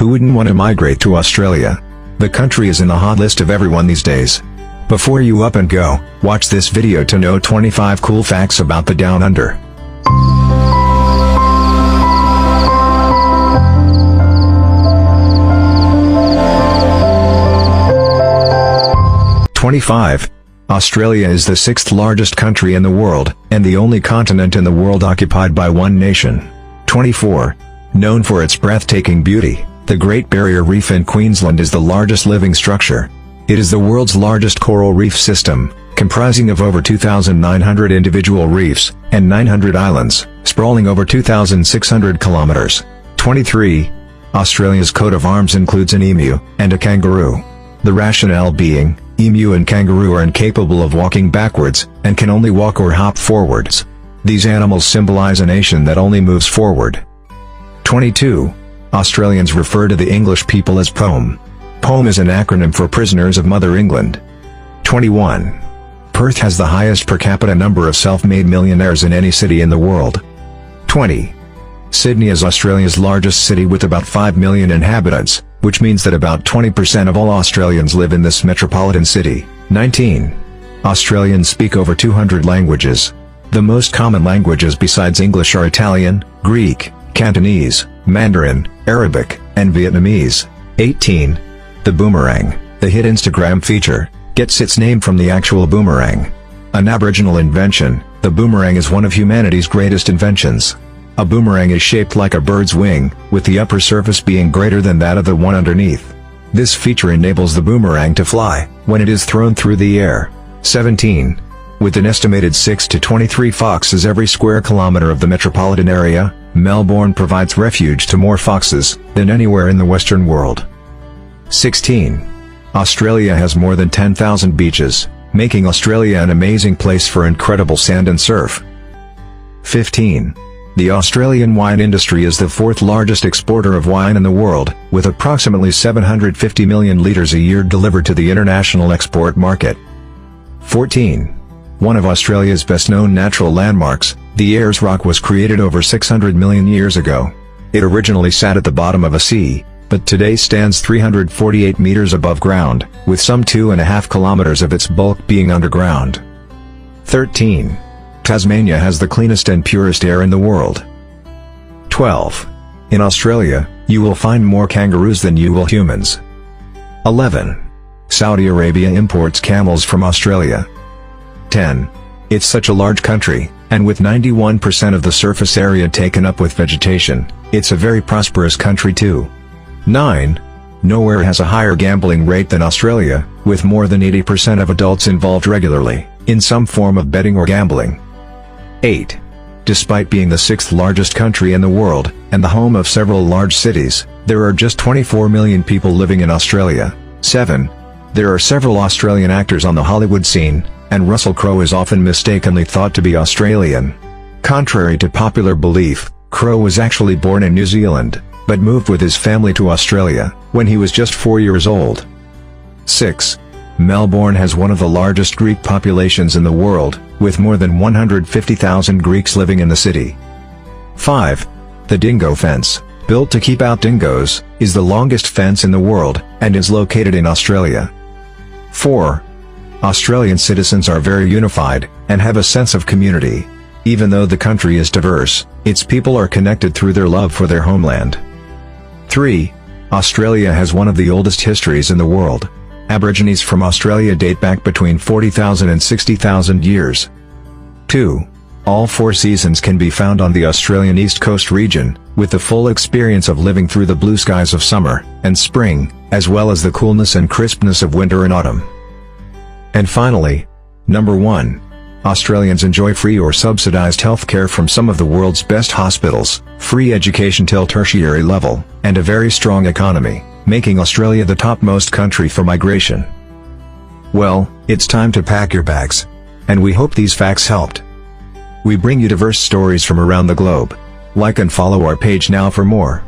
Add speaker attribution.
Speaker 1: Who wouldn't want to migrate to Australia? The country is in the hot list of everyone these days. Before you up and go, watch this video to know 25 cool facts about the Down Under. Australia is the sixth largest country in the world, and the only continent in the world occupied by one nation. 24. Known for its breathtaking beauty, the Great Barrier Reef in Queensland is the largest living structure. It is the world's largest coral reef system, comprising of over 2,900 individual reefs, and 900 islands, sprawling over 2,600 kilometers. 23. Australia's coat of arms includes an emu, and a kangaroo. The rationale being, emu and kangaroo are incapable of walking backwards, and can only walk or hop forwards. These animals symbolize a nation that only moves forward. 22. Australians refer to the English people as POME. POME is an acronym for Prisoners of Mother England. 21. Perth has the highest per capita number of self-made millionaires in any city in the world. 20. Sydney is Australia's largest city with about 5 million inhabitants, which means that about 20% of all Australians live in this metropolitan city. 19. Australians speak over 200 languages. The most common languages besides English are Italian, Greek, Cantonese, Mandarin, Arabic, and Vietnamese. 18. The boomerang, the hit Instagram feature, gets its name from the actual boomerang. An Aboriginal invention, the boomerang is one of humanity's greatest inventions. A boomerang is shaped like a bird's wing, with the upper surface being greater than that of the one underneath. This feature enables the boomerang to fly, when it is thrown through the air. 17. With an estimated 6 to 23 foxes every square kilometer of the metropolitan area, Melbourne provides refuge to more foxes than anywhere in the Western world. 16. Australia has more than 10,000 beaches, making Australia an amazing place for incredible sand and surf. 15. The Australian wine industry is the fourth largest exporter of wine in the world, with approximately 750 million litres a year delivered to the international export market. 14. One of Australia's best-known natural landmarks, the Ayers Rock, was created over 600 million years ago. It originally sat at the bottom of a sea, but today stands 348 meters above ground, with some 2.5 kilometers of its bulk being underground. 13. Tasmania has the cleanest and purest air in the world. 12. In Australia, you will find more kangaroos than you will humans. 11. Saudi Arabia imports camels from Australia. 10. It's such a large country, and with 91% of the surface area taken up with vegetation, it's a very prosperous country too. 9. Nowhere has a higher gambling rate than Australia, with more than 80% of adults involved regularly, in some form of betting or gambling. 8. Despite being the sixth largest country in the world, and the home of several large cities, there are just 24 million people living in Australia. 7. There are several Australian actors on the Hollywood scene, and Russell Crowe is often mistakenly thought to be Australian. Contrary to popular belief, Crowe was actually born in New Zealand, but moved with his family to Australia when he was just 4 years old. 6. Melbourne has one of the largest Greek populations in the world, with more than 150,000 Greeks living in the city. 5. The dingo fence, built to keep out dingoes, is the longest fence in the world, and is located in Australia. 4. Australian citizens are very unified, and have a sense of community. Even though the country is diverse, its people are connected through their love for their homeland. 3. Australia has one of the oldest histories in the world. Aborigines from Australia date back between 40,000 and 60,000 years. 2. All 4 seasons can be found on the Australian East Coast region, with the full experience of living through the blue skies of summer and spring, as well as the coolness and crispness of winter and autumn. And finally, number 1. Australians enjoy free or subsidized healthcare from some of the world's best hospitals, free education till tertiary level, and a very strong economy, making Australia the topmost country for migration. Well, it's time to pack your bags. And we hope these facts helped. We bring you diverse stories from around the globe. Like and follow our page now for more.